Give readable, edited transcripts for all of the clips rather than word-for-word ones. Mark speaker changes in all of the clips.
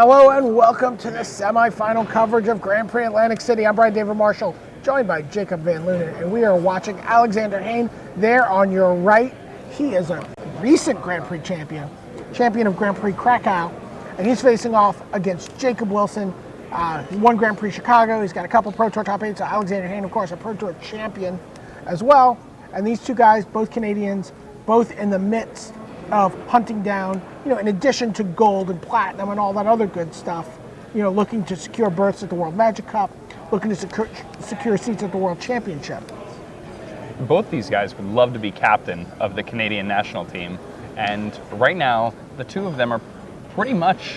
Speaker 1: Hello and welcome to the semifinal coverage of Grand Prix Atlantic City. I'm Brian David Marshall, joined by Jacob Van Lunen, and we are watching Alexander Hayne there on your right. He is a recent Grand Prix champion of Grand Prix Krakow, and he's facing off against Jacob Wilson. He won Grand Prix Chicago. He's got a couple Pro Tour top 8s. So Alexander Hayne, of course, a Pro Tour champion as well. And these two guys, both Canadians, both in the midst of hunting down, in addition to gold and platinum and all that other good stuff, looking to secure berths at the World Magic Cup, looking to secure seats at the World Championship.
Speaker 2: Both these guys would love to be captain of the Canadian national team, and right now the two of them are pretty much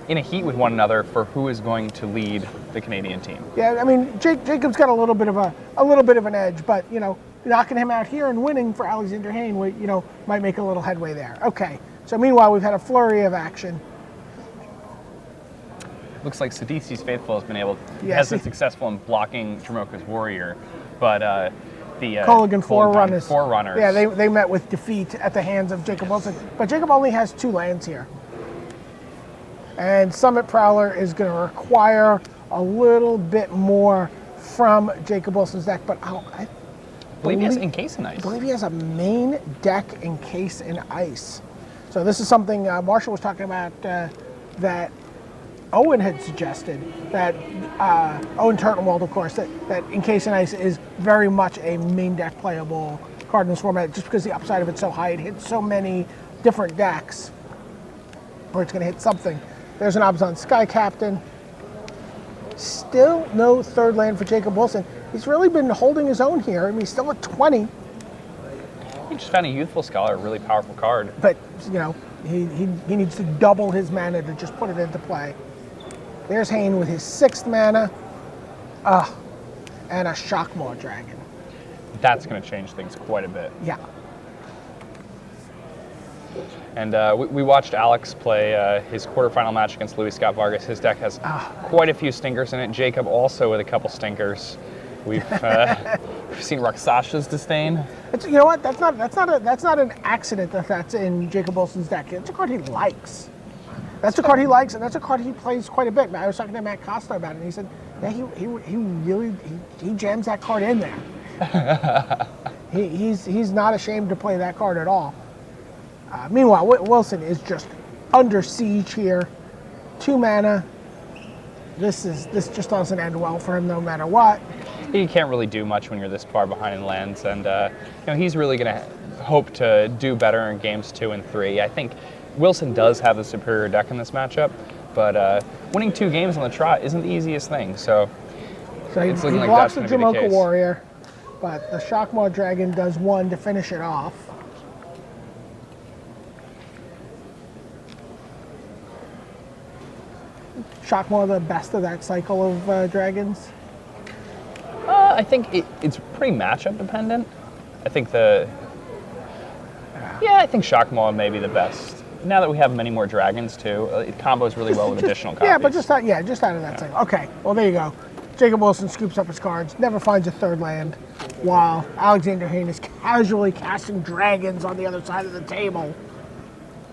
Speaker 2: in a heat with one another for who is going to lead the Canadian team.
Speaker 1: Yeah, I mean, Jacob's got a little bit of an edge, but knocking him out here and winning for Alexander Hayne, might make a little headway there. Okay, so meanwhile we've had a flurry of action.
Speaker 2: Looks like Sidisi's Faithful has been successful in blocking Dromoka's Warrior, but the
Speaker 1: Coligan Forerunners.
Speaker 2: Yeah,
Speaker 1: they met with defeat at the hands of Jacob Wilson, but Jacob only has 2 lands here. And Summit Prowler is going to require a little bit more from Jacob Wilson's deck, but I believe
Speaker 2: he has Encase in Ice.
Speaker 1: I believe he has a main deck Encase in Ice. So this is something Marshall was talking about that Owen had suggested, that Owen Turtenwald, of course, that Encase in Ice is very much a main deck playable card in this format, just because the upside of it's so high. It hits so many different decks, or it's going to hit something. There's an Abzan Sky Captain. Still no third land for Jacob Wilson. He's really been holding his own here. I mean, he's still at 20.
Speaker 2: He just found a Youthful Scholar, a really powerful card.
Speaker 1: But, he needs to double his mana to just put it into play. There's Hayne with his 6th mana. And a Shockmaw Dragon.
Speaker 2: That's going to change things quite a bit.
Speaker 1: Yeah.
Speaker 2: And we watched Alex play his quarterfinal match against Luis Scott Vargas. His deck has quite a few stinkers in it. Jacob also with a couple stinkers. We've seen Raksasha's Disdain.
Speaker 1: You know what? That's not an accident that's in Jacob Wilson's deck. It's a card he likes. That's a card he likes, and that's a card he plays quite a bit. I was talking to Matt Costa about it, and he said, yeah, he really jams that card in there. He's not ashamed to play that card at all. Meanwhile, Wilson is just under siege here. 2 mana. This just doesn't end well for him no matter what.
Speaker 2: You can't really do much when you're this far behind in lands, and he's really going to hope to do better in games 2 and 3. I think Wilson does have the superior deck in this matchup, but winning 2 games on the trot isn't the easiest thing. So it's looking like that's going to be the case.
Speaker 1: He blocks the Dromoka Warrior, but the Shockmaw Dragon does 1 to finish it off. Shockmaw the best of that cycle of dragons?
Speaker 2: I think it's pretty matchup dependent. I think I think Shockmaw may be the best. Now that we have many more dragons too, it combos really well with additional copies.
Speaker 1: Yeah, but just out of that cycle. Okay, well there you go. Jacob Wilson scoops up his cards, never finds a third land, while Alexander Hayne is casually casting dragons on the other side of the table.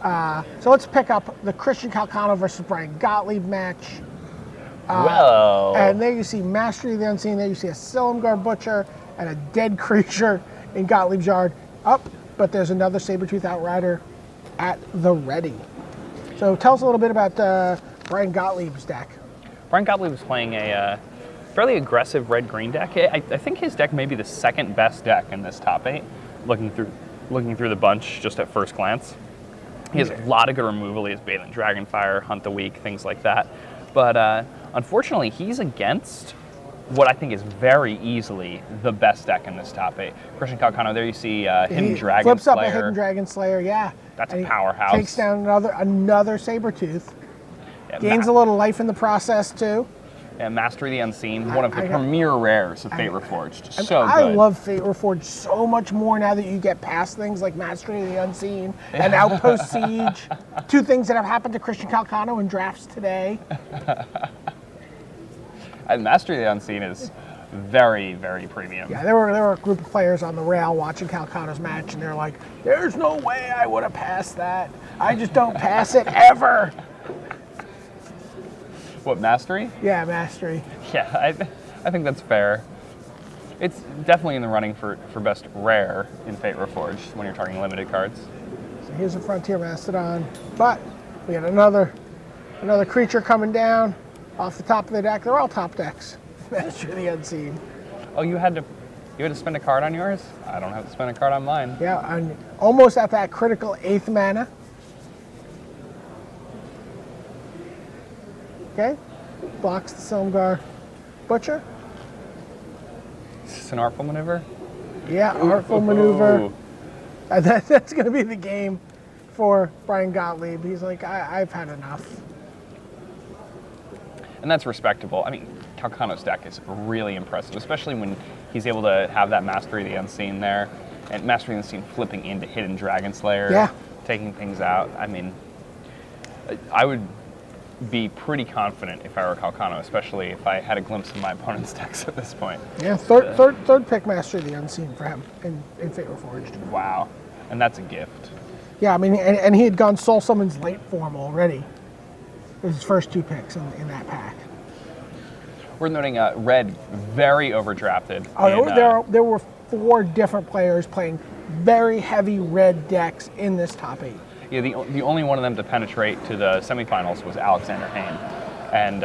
Speaker 1: So let's pick up the Christian Calcano versus Brian Gottlieb match. And there you see Mastery of the Unseen. There you see a Silumgar Butcher and a dead creature in Gottlieb's yard. But there's another Sabertooth Outrider at the ready. So tell us a little bit about Brian Gottlieb's deck.
Speaker 2: Brian Gottlieb was playing a fairly aggressive red-green deck. I think his deck may be the second best deck in this top 8, looking through the bunch just at first glance. He has a lot of good removal. He has Balin Dragonfire, Hunt the Weak, things like that. But unfortunately, he's against what I think is very easily the best deck in this top 8. Christian Calcano, there you see Hidden Dragon Slayer.
Speaker 1: Flips up a Hidden Dragon Slayer, yeah.
Speaker 2: That's a powerhouse.
Speaker 1: Takes down another Sabertooth. Yeah, gains a little life in the process, too.
Speaker 2: Yeah, Mastery of the Unseen, one of the premier rares of Fate Reforged. So good.
Speaker 1: I love Fate Reforged so much more now that you get past things like Mastery of the Unseen and Outpost Siege. 2 things that have happened to Christian Calcano in drafts today.
Speaker 2: And Mastery of the Unseen is very, very premium.
Speaker 1: Yeah, there were a group of players on the rail watching Calcano's match, and they're like, there's no way I would have passed that. I just don't pass it ever.
Speaker 2: What, mastery?
Speaker 1: Yeah, mastery.
Speaker 2: Yeah, I think that's fair. It's definitely in the running for best rare in Fate Reforged when you're talking limited cards.
Speaker 1: So here's a Frontier Mastodon, but we got another creature coming down off the top of the deck. They're all top decks. Master of the Unseen.
Speaker 2: Oh, you had to spend a card on yours? I don't have to spend a card on mine.
Speaker 1: Yeah, I'm almost at that critical 8th mana. Okay, blocks the Silmgar Butcher.
Speaker 2: Is this an artful maneuver?
Speaker 1: Yeah, artful maneuver. That's going to be the game for Brian Gottlieb. He's like, I've had enough.
Speaker 2: And that's respectable. I mean, Calcano's deck is really impressive, especially when he's able to have that Mastery of the Unseen there, and Mastery of the Unseen flipping into Hidden Dragon Slayer,
Speaker 1: Yeah.
Speaker 2: taking things out. I mean, I would be pretty confident if I were Calcano, especially if I had a glimpse of my opponent's decks at this point.
Speaker 1: Yeah, third pick Master of the Unseen for him in Fate Reforged.
Speaker 2: Wow. And that's a gift.
Speaker 1: Yeah, I mean, and he had gone Soul Summon's late form already. His first 2 picks in that pack.
Speaker 2: We're noting red very overdrafted.
Speaker 1: Oh, there were 4 different players playing very heavy red decks in this top 8.
Speaker 2: Yeah, the only one of them to penetrate to the semifinals was Alexander Hayne, and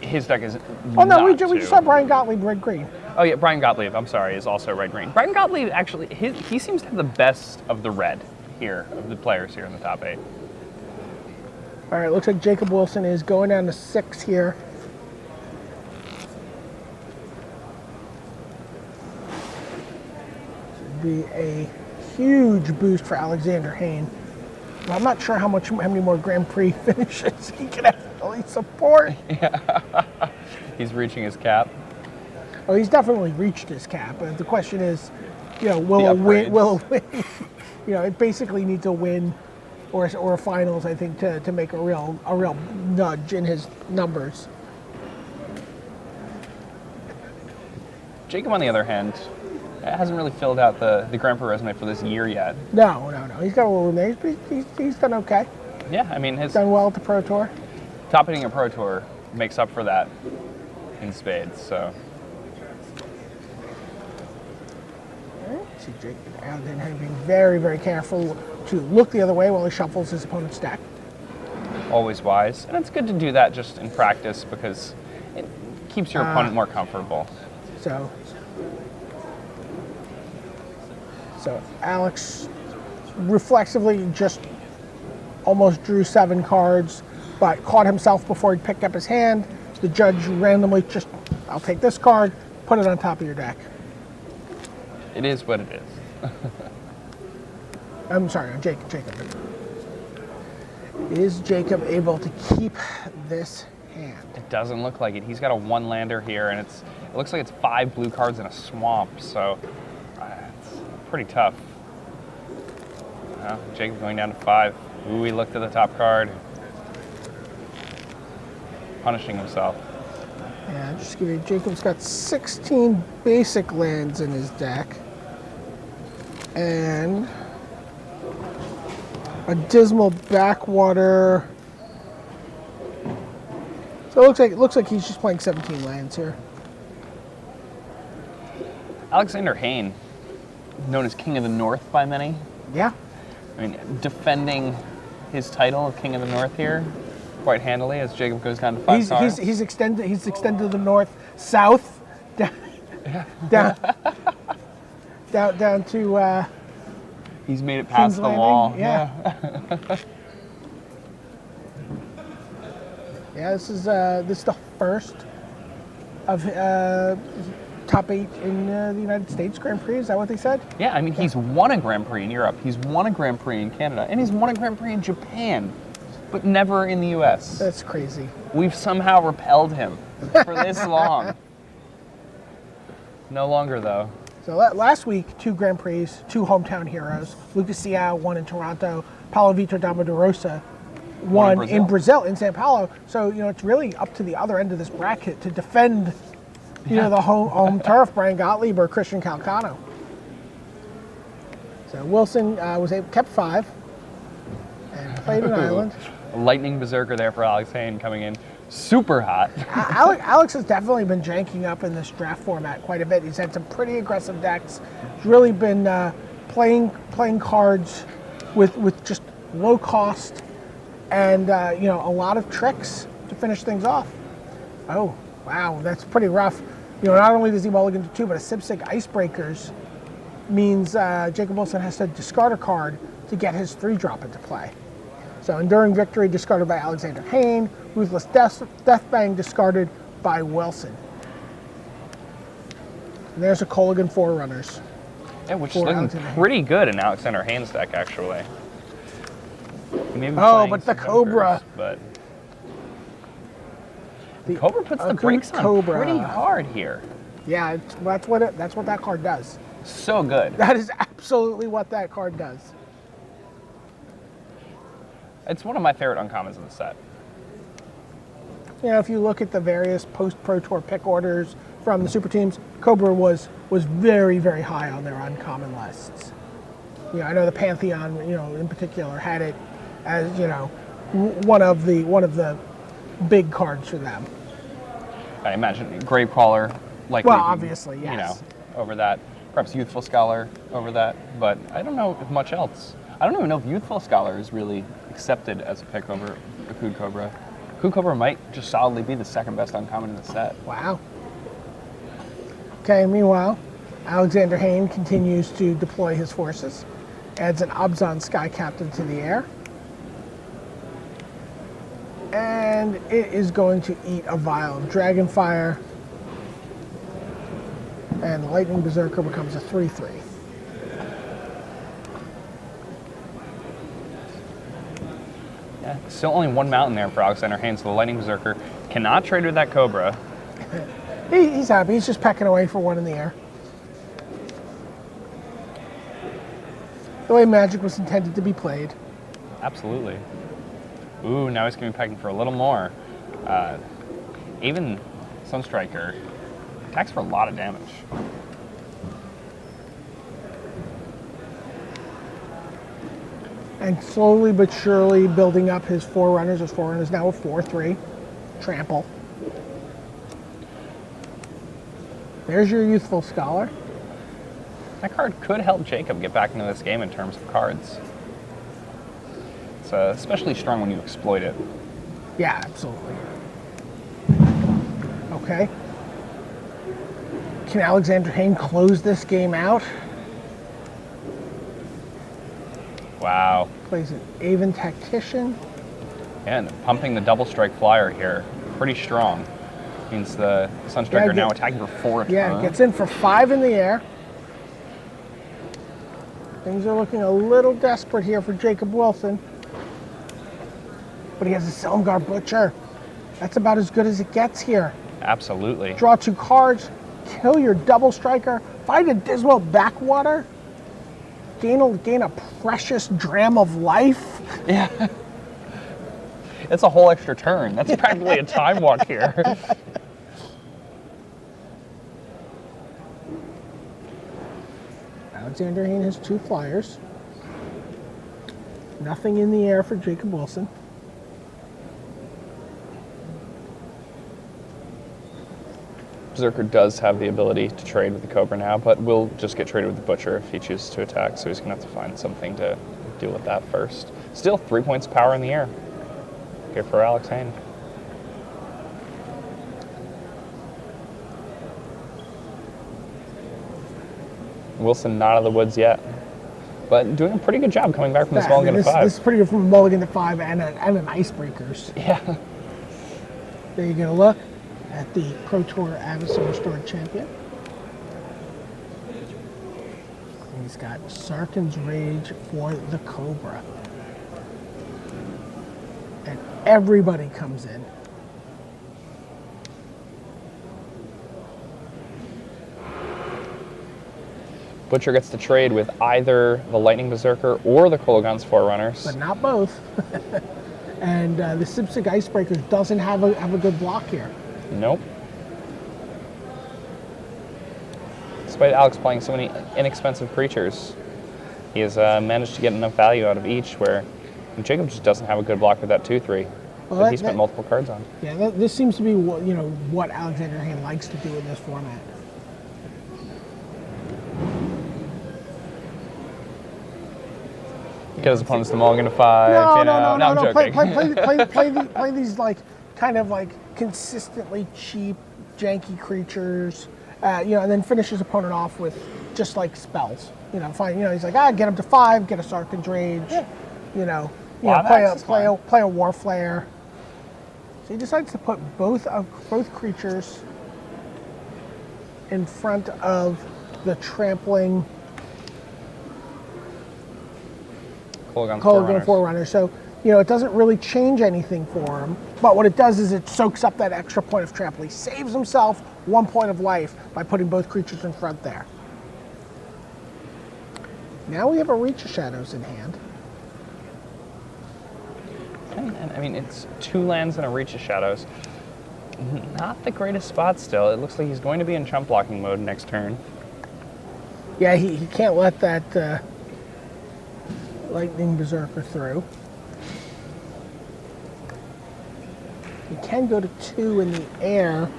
Speaker 2: his deck is.
Speaker 1: Oh no, we just saw Brian Gottlieb red green.
Speaker 2: Oh yeah, Brian Gottlieb. I'm sorry, is also red green. Brian Gottlieb actually, he seems to have the best of the red here of the players here in the top 8.
Speaker 1: All right, looks like Jacob Wilson is going down to 6 here. Be a huge boost for Alexander Hayne. Well, I'm not sure how many more Grand Prix finishes he can actually support.
Speaker 2: Yeah. He's reaching his cap.
Speaker 1: Oh, he's definitely reached his cap. But the question is, will it win? It basically needs a win or a finals, I think, to make a real nudge in his numbers.
Speaker 2: Jacob, on the other hand, hasn't really filled out the Grand Prix resume for this year yet.
Speaker 1: No. He's got a little names, but he's done okay.
Speaker 2: Yeah, I mean,
Speaker 1: He's done well at the Pro Tour.
Speaker 2: Top hitting a Pro Tour makes up for that in spades, so.
Speaker 1: See Jake Alexander being very, very careful to look the other way while he shuffles his opponent's deck.
Speaker 2: Always wise. And it's good to do that just in practice because it keeps your opponent more comfortable.
Speaker 1: So Alex reflexively just almost drew 7 cards, but caught himself before he picked up his hand. So the judge randomly just, I'll take this card, put it on top of your deck.
Speaker 2: It is what it is.
Speaker 1: I'm sorry, Jacob. Is Jacob able to keep this hand?
Speaker 2: It doesn't look like it. He's got a 1-lander here, and it looks like it's 5 blue cards in a swamp, so it's pretty tough. Jacob going down to 5. Ooh, he looked at the top card. Punishing himself.
Speaker 1: Yeah, just give you, Jacob's got 16 basic lands in his deck. And a Dismal Backwater. So it looks like he's just playing 17 lands here.
Speaker 2: Alexander Hayne, known as King of the North by many.
Speaker 1: Yeah.
Speaker 2: I mean, defending his title of King of the North here quite handily as Jacob goes down to 5 stars.
Speaker 1: He's extended the north south down to
Speaker 2: he's made it past the wall.
Speaker 1: Yeah. Yeah, this is the first of top 8 in the United States Grand Prix. Is that what they said?
Speaker 2: Yeah, I mean, he's won a Grand Prix in Europe, he's won a Grand Prix in Canada, and he's won a Grand Prix in Japan, but never in the US.
Speaker 1: That's crazy.
Speaker 2: We've somehow repelled him for this long. No longer, though.
Speaker 1: So last week, 2 Grand Prix, 2 hometown heroes. Lucas Siao won in Toronto. Paulo Vitor Dama de Rosa won in Brazil, in Sao Paulo. So, it's really up to the other end of this bracket to defend, the home turf, Brian Gottlieb or Christian Calcano. So Wilson kept 5 and played an island.
Speaker 2: Lightning Berserker there for Alex Hayne coming in. super hot.
Speaker 1: Alex has definitely been janking up in this draft format quite a bit. He's had some pretty aggressive decks. He's really been playing cards with just low cost and a lot of tricks to finish things off. Oh, wow, that's pretty rough. Not only does he mulligan to 2, but a Sipsig Icebreakers means Jacob Wilson has to discard a card to get his 3-drop into play. So Enduring Victory discarded by Alexander Hayne, Ruthless Deathbang discarded by Wilson. And there's a Colligan Forerunners.
Speaker 2: Yeah, which is looking pretty good in Alexander Hayne's deck, actually.
Speaker 1: But the Cobra.
Speaker 2: But the Cobra puts the brakes on
Speaker 1: Cobra
Speaker 2: pretty hard here.
Speaker 1: Yeah, that's what that card does.
Speaker 2: So good.
Speaker 1: That is absolutely what that card does.
Speaker 2: It's one of my favorite uncommons in the set.
Speaker 1: If you look at the various post-Pro Tour pick orders from the super teams, Cobra was very, very high on their uncommon lists. I know the Pantheon, in particular, had it as one of the big cards for them.
Speaker 2: I imagine Gravecrawler, like
Speaker 1: obviously, yes.
Speaker 2: Over that. Perhaps Youthful Scholar over that, but I don't know if much else. I don't even know if Youthful Scholar is really accepted as a pick over Akud Cobra. Akud Cobra might just solidly be the second best uncommon in the set.
Speaker 1: Wow. Okay, meanwhile, Alexander Hayne continues to deploy his forces, adds an Abzan Sky Captain to the air, and it is going to eat a vial of Dragonfire, and the Lightning Berserker becomes a 3/3.
Speaker 2: Yeah, still only one mountain there for Alexander Hayne, so the Lightning Berserker cannot trade with that Cobra.
Speaker 1: He's happy. He's just pecking away for one in the air. The way Magic was intended to be played.
Speaker 2: Absolutely. Ooh, now he's going to be pecking for a little more. Even Sunstriker attacks for a lot of damage.
Speaker 1: And slowly but surely building up his Forerunners. His Forerunners now a 4/3. Trample. There's your Youthful Scholar.
Speaker 2: That card could help Jacob get back into this game in terms of cards. It's especially strong when you exploit it.
Speaker 1: Yeah, absolutely. Okay. Can Alexander Hayne close this game out?
Speaker 2: Wow.
Speaker 1: Plays an Aven Tactician.
Speaker 2: And pumping the double strike flyer here, pretty strong. Means the Sunstriker now attacking for 4 a turn.
Speaker 1: Yeah, gets in for 5 in the air. Things are looking a little desperate here for Jacob Wilson. But he has a Silmgar Butcher. That's about as good as it gets here.
Speaker 2: Absolutely.
Speaker 1: Draw 2 cards, kill your double striker, find a Dismal Backwater, gain a precious dram of life.
Speaker 2: Yeah. It's a whole extra turn. That's practically a time walk here.
Speaker 1: Alexander Hayne has 2 flyers. Nothing in the air for Jacob Wilson.
Speaker 2: Berserker does have the ability to trade with the Cobra now, but will just get traded with the Butcher if he chooses to attack, so he's going to have to find something to deal with that first. Still, 3 points of power in the air. Good for Alex Hayne. Wilson not out of the woods yet, but doing a pretty good job coming back from this mulligan to 5.
Speaker 1: This is pretty good from mulligan to 5 and an Icebreakers.
Speaker 2: Yeah.
Speaker 1: There you get a look at the Pro Tour Avacyn Restored Champion. He's got Sarkhan's Rage for the Cobra. And everybody comes in.
Speaker 2: Butcher gets to trade with either the Lightning Berserker or the Kolaghan's Forerunners.
Speaker 1: But not both. And the Sipsig Icebreakers doesn't have a good block here.
Speaker 2: Nope. Despite Alex playing so many inexpensive creatures, he has managed to get enough value out of each where Jacob just doesn't have a good block with that 2/3. that he spent multiple cards on.
Speaker 1: Yeah, this seems to be what Alexander Hayne likes to do in this format.
Speaker 2: Get his opponents to mulligan to 5.
Speaker 1: No.
Speaker 2: I'm joking.
Speaker 1: Play these like kind of like consistently cheap, janky creatures, and then finish his opponent off with just like spells. He's like, get him to 5, get a Sarkhan's Rage, play a War Flare. So he decides to put both creatures in front of the trampling Kolaghan Forerunner. So, it doesn't really change anything for him. But what it does is it soaks up that extra point of trample. He saves himself 1 point of life by putting both creatures in front there. Now we have a Reach of Shadows in hand.
Speaker 2: I mean, it's 2 lands and a Reach of Shadows. Not the greatest spot still. It looks like he's going to be in chump blocking mode next turn.
Speaker 1: Yeah, he can't let that Lightning Berserker through. He can go to 2 in the air.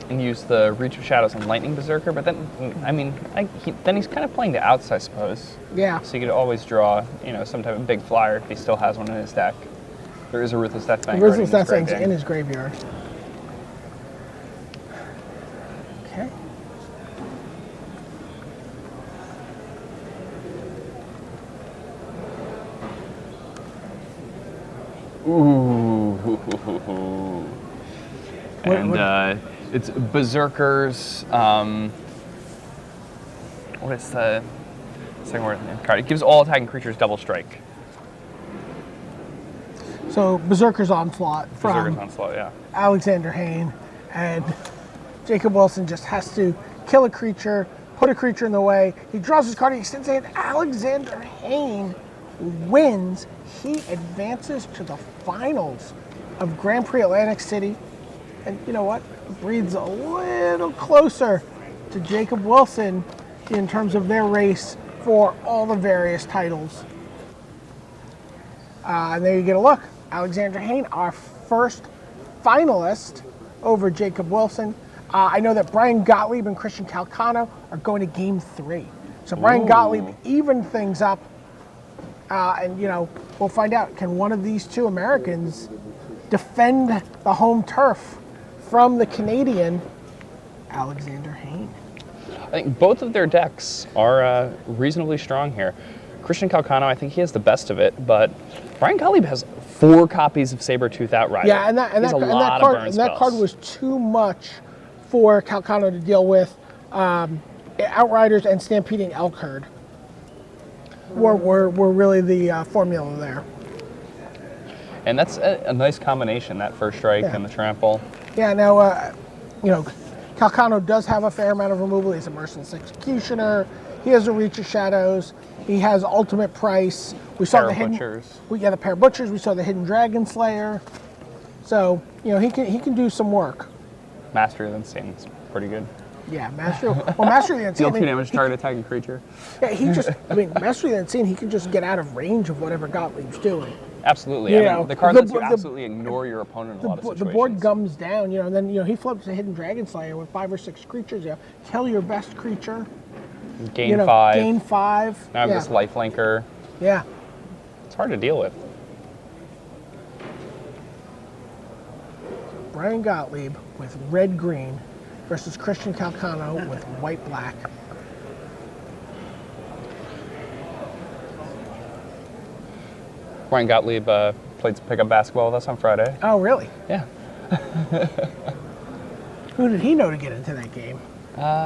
Speaker 2: And use the Reach of Shadows and Lightning Berserker, but then, then he's kind of playing the outs, I suppose.
Speaker 1: Yeah.
Speaker 2: So you could always draw, some type of big flyer if he still has one in his deck. There is a Ruthless Deathfang.
Speaker 1: Ruthless Deathfang's in his graveyard. Okay.
Speaker 2: Ooh. And it's Berserkers. What is the second word in the card? It gives all attacking creatures double strike.
Speaker 1: So Berserker's Onslaught from
Speaker 2: yeah.
Speaker 1: Alexander Hayne, and Jacob Wilson just has to kill a creature, put a creature in the way. He draws his card, he extends it. Alexander Hayne wins. He advances to the finals of Grand Prix Atlantic City. And you know what? Breathes a little closer to Jacob Wilson in terms of their race for all the various titles. And there you get a look. Alexander Hayne, our first finalist over Jacob Wilson. I know that Brian Gottlieb and Christian Calcano are going to Game 3. So Brian Gottlieb evened things up. And we'll find out, can one of these two Americans defend the home turf from the Canadian Alexander Hayne?
Speaker 2: I think both of their decks are reasonably strong here. Christian Calcano, I think he has the best of it, but Brian Gottlieb has 4 copies of Saber-Tooth Outrider.
Speaker 1: Yeah, and that card was too much for Calcano to deal with. Outriders and Stampeding Elk Herd were really the formula there.
Speaker 2: And that's a nice combination, that first strike and the trample.
Speaker 1: Yeah, now, Calcano does have a fair amount of removal. He's a Merciless Executioner. He has a Reach of Shadows. He has Ultimate Price. We saw the Hidden Butchers. The Pair of Butchers. We saw the Hidden Dragon Slayer. So, he can do some work.
Speaker 2: Mastery of the Unseen is pretty good.
Speaker 1: Yeah, Mastery of the Unseen.
Speaker 2: Deal 2 damage to target attacking creature.
Speaker 1: Yeah, Mastery of the Unseen, he can just get out of range of whatever Gottlieb's doing.
Speaker 2: Absolutely. The card lets you absolutely ignore your opponent in a lot of situations.
Speaker 1: The board gums down, and then he flips a Hidden Dragon Slayer with 5 or 6 creatures. Kill your best creature.
Speaker 2: Gain 5.
Speaker 1: Gain 5.
Speaker 2: Now I have this lifelinker.
Speaker 1: Yeah.
Speaker 2: It's hard to deal with.
Speaker 1: Brian Gottlieb with red-green versus Christian Calcano with white-black.
Speaker 2: Brian Gottlieb played some pickup basketball with us on Friday.
Speaker 1: Oh, really?
Speaker 2: Yeah.
Speaker 1: Who did he know to get into that game?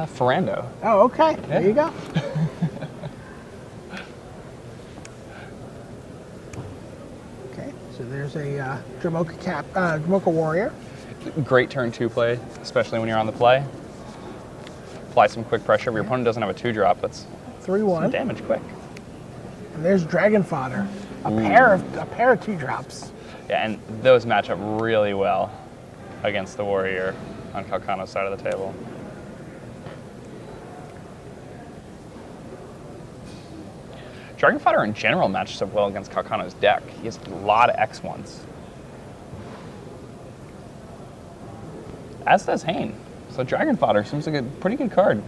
Speaker 2: Ferrando.
Speaker 1: Oh, okay. Yeah. There you go. Okay, so there's a Dramoka Warrior.
Speaker 2: Great turn 2 play, especially when you're on the play. Apply some quick pressure. If your opponent doesn't have a 2-drop, that's
Speaker 1: 3/1.
Speaker 2: Some damage quick.
Speaker 1: And there's Dragon Fodder. A pair of 2-drops.
Speaker 2: Yeah, and those match up really well against the Warrior on Calcano's side of the table. Dragon Fodder in general matches up well against Calcano's deck. He has a lot of X1s. as does Hain. So Dragon Fodder seems like a pretty good card.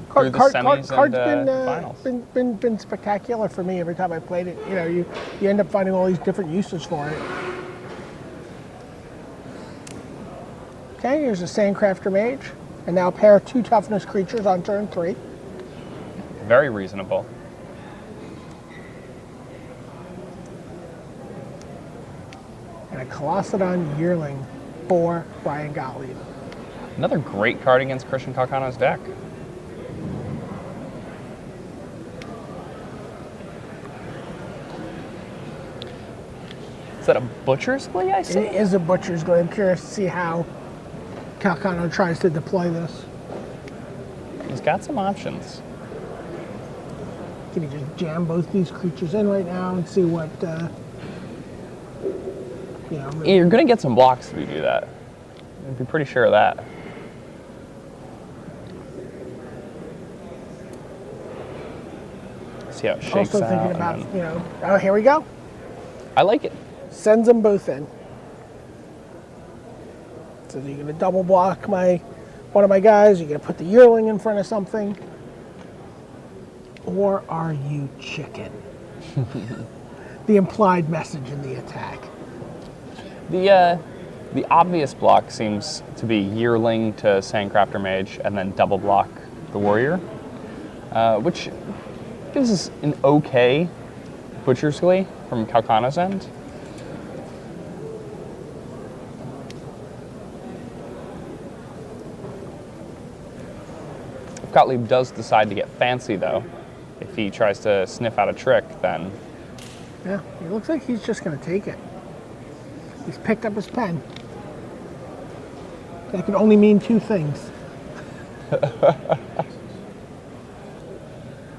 Speaker 1: Card's
Speaker 2: through the semis and
Speaker 1: been,
Speaker 2: finals.
Speaker 1: been spectacular for me every time I played it. You know, you end up finding all these different uses for it. Okay, here's a Sandcrafter Mage, and now pair 2 toughness creatures on turn 3.
Speaker 2: Very reasonable.
Speaker 1: And a Colossadon Yearling for Brian Gottlieb.
Speaker 2: Another great card against Christian Calcano's deck. Is that a Butcher's Glee, I see?
Speaker 1: It is a Butcher's Glee. I'm curious to see how Calcano tries to deploy this.
Speaker 2: He's got some options.
Speaker 1: Can he just jam both these creatures in right now and see what, you know...
Speaker 2: You're going to get some blocks if you do that. I'd be pretty sure of that. See how it shakes
Speaker 1: Also
Speaker 2: out.
Speaker 1: thinking about, you know... Oh, here we go.
Speaker 2: I like it.
Speaker 1: Sends them both in. So you're going to double block one of my guys. You're going to put the Yearling in front of something. Or are you chicken? The implied message in the attack.
Speaker 2: The obvious block seems to be Yearling to Sandcrafter Mage and then double block the Warrior, which gives us an okay Butcher's Glee from Calcano's end. If Gottlieb does decide to get fancy, though, if he tries to sniff out a trick, then...
Speaker 1: Yeah, it looks like he's just going to take it. He's picked up his pen. That can only mean 2 things. All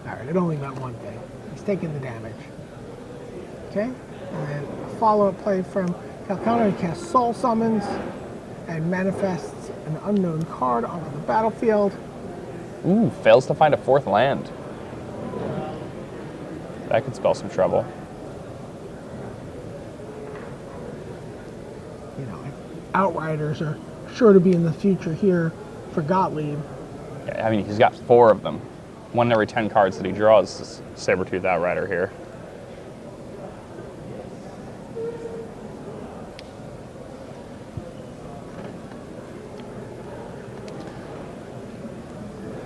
Speaker 1: right, it only meant one thing. He's taking the damage. Okay, and then a follow-up play from Calcano. He casts Soul Summons and manifests an unknown card onto the battlefield.
Speaker 2: Ooh, fails to find a 4th land. That could spell some trouble.
Speaker 1: You know, Outriders are sure to be in the future here for Gottlieb.
Speaker 2: Yeah, I mean, he's got 4 of them. 1 in every 10 cards that he draws is Sabertooth Outrider here.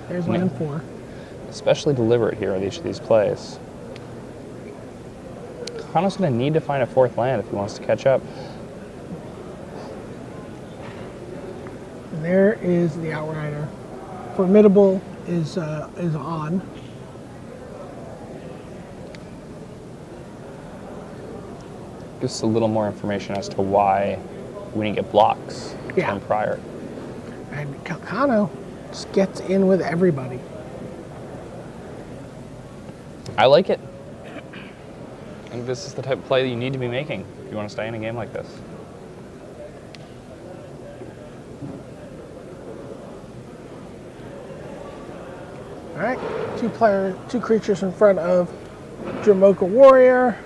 Speaker 1: There's 1 and 4.
Speaker 2: Especially deliberate here with each of these plays. Kano's going to need to find a 4th land if he wants to catch up.
Speaker 1: And there is the Outrider. Formidable is on.
Speaker 2: Just a little more information as to why we didn't get blocks from prior.
Speaker 1: And Calcano just gets in with everybody.
Speaker 2: I like it. I think this is the type of play that you need to be making if you want to stay in a game like this.
Speaker 1: All right, 2 creatures in front of Jamoka Warrior.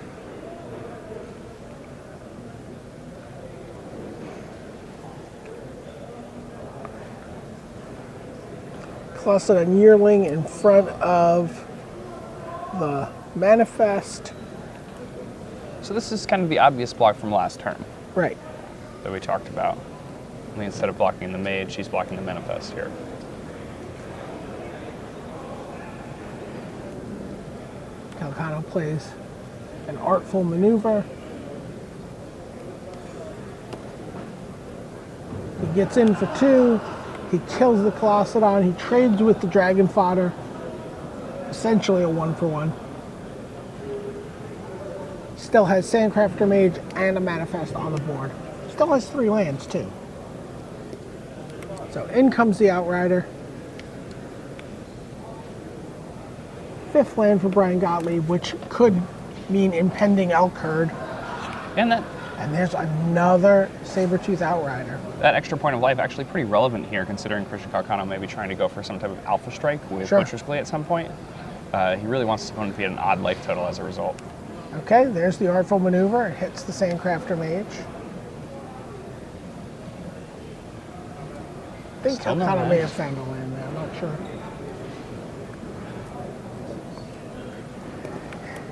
Speaker 1: Colossadon Yearling in front of the Manifest.
Speaker 2: So this is kind of the obvious block from last turn
Speaker 1: Right.
Speaker 2: that we talked about. Only instead of blocking the Mage, he's blocking the Manifest here.
Speaker 1: Calcano plays an artful maneuver. He gets in for 2. He kills the Colossadon. He trades with the Dragon Fodder. Essentially a 1-for-1. Still has Sandcrafter Mage and a Manifest on the board. Still has 3 lands too. So in comes the Outrider. 5th land for Brian Gottlieb, which could mean impending elk herd.
Speaker 2: And
Speaker 1: there's another Sabertooth Outrider.
Speaker 2: that extra point of life actually pretty relevant here, considering Christian Calcano may be trying to go for some type of alpha strike with Butcher's Glee at some point. He really wants his opponent to be at an odd life total as a result.
Speaker 1: Okay, there's the artful maneuver. It hits the Sandcrafter Mage. think
Speaker 2: Still no
Speaker 1: Calcano may
Speaker 2: match.
Speaker 1: have found a land there. I'm not sure.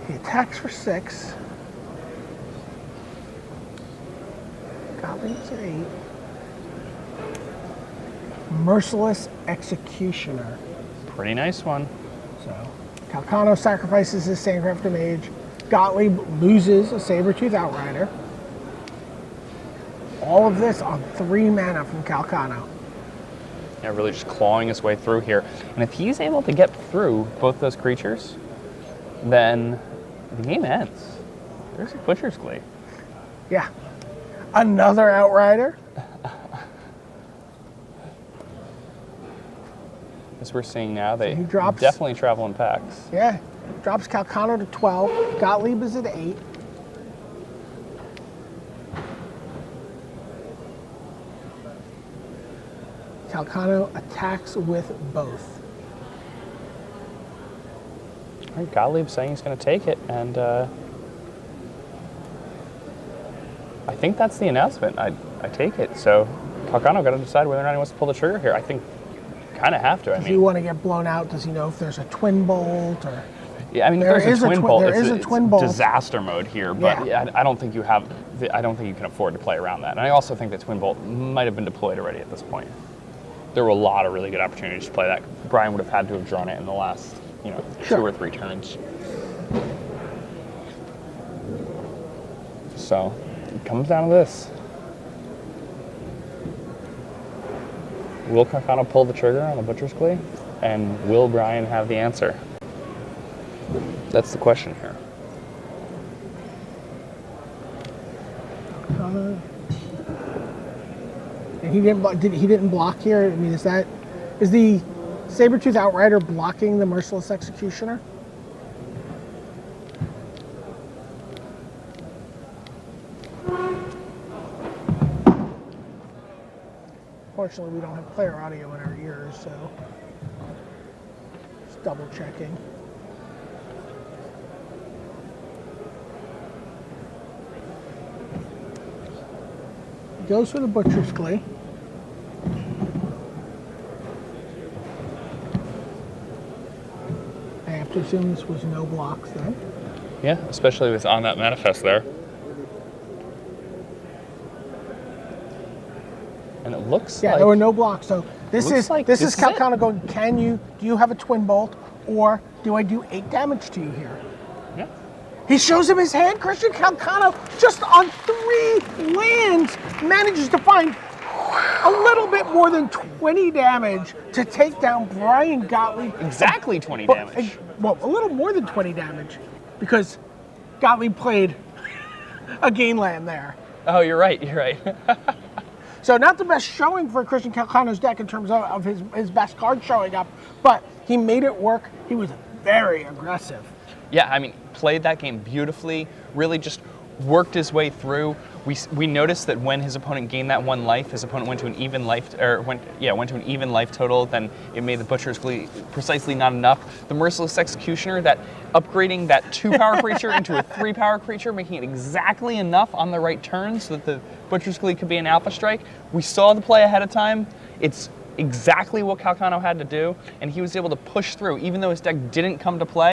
Speaker 1: He attacks for 6. Gottlieb's at 8. Merciless Executioner.
Speaker 2: Pretty nice one.
Speaker 1: So Calcano sacrifices his Sandcrafter Mage. Gottlieb loses a Sabertooth Outrider. All of this on 3 mana from Calcano.
Speaker 2: Yeah, really just clawing his way through here. And if he's able to get through both those creatures, then the game ends. There's a Butcher's Glee.
Speaker 1: Yeah. Another Outrider.
Speaker 2: As we're seeing now, they
Speaker 1: he drops-
Speaker 2: definitely travel in packs.
Speaker 1: Yeah. Drops Calcano to 12. Gottlieb is at 8. Calcano attacks with both.
Speaker 2: All right, Gottlieb's saying he's going to take it, and I think that's the announcement. I take it. So Calcano got to decide whether or not he wants to pull the trigger here. I think kind of have to.
Speaker 1: Does he want to get blown out? Does he know if there's a twin bolt or?
Speaker 2: Yeah, I mean,
Speaker 1: There
Speaker 2: if there's
Speaker 1: is
Speaker 2: a
Speaker 1: a
Speaker 2: twin
Speaker 1: twin-
Speaker 2: bolt,
Speaker 1: there
Speaker 2: it's,
Speaker 1: is a
Speaker 2: it's
Speaker 1: twin bolt.
Speaker 2: disaster mode here. But
Speaker 1: Yeah.
Speaker 2: I don't think you have. I don't think you can afford to play around that. And I also think that twin bolt might have been deployed already at this point. There were a lot of really good opportunities to play that. Brian would have had to have drawn it in the last,
Speaker 1: Sure.
Speaker 2: 2 or 3 turns. So it comes down to this. Will Calcano pull the trigger on the Butcher's Glee? And will Brian have the answer? That's the question here.
Speaker 1: And he didn't block here. I mean, is the Sabertooth Outrider blocking the Merciless Executioner? Fortunately, we don't have player audio in our ears, so just double checking. Goes for the Butcher's Glee. I have to assume this was no blocks then.
Speaker 2: Yeah, especially with on that manifest there. And it looks
Speaker 1: Yeah,
Speaker 2: like
Speaker 1: there were no blocks. So this
Speaker 2: Looks
Speaker 1: is
Speaker 2: like
Speaker 1: this
Speaker 2: this
Speaker 1: is
Speaker 2: is it.
Speaker 1: Calcano going, do you have a twin bolt, or do I do 8 damage to you here?
Speaker 2: yeah.
Speaker 1: He shows him his hand. Christian Calcano, just on 3 lands, manages to find a little bit more than 20 damage to take down Brian Gottlieb.
Speaker 2: Exactly 20
Speaker 1: But,
Speaker 2: damage.
Speaker 1: well, a little more than 20 damage, because Gottlieb played a gain land there.
Speaker 2: Oh, you're right. You're right.
Speaker 1: So not the best showing for Christian Calcano's deck in terms of his best card showing up, but he made it work. He was very aggressive.
Speaker 2: Yeah, I mean, played that game beautifully, really just worked his way through. We noticed that when his opponent gained that 1 life, his opponent went to an even life, went to an even life total, then it made the Butcher's Glee precisely not enough. The Merciless Executioner, that upgrading that 2 power creature into a 3 power creature, making it exactly enough on the right turn so that the Butcher's Glee could be an alpha strike. We saw the play ahead of time. It's exactly what Calcano had to do, and he was able to push through, even though his deck didn't come to play.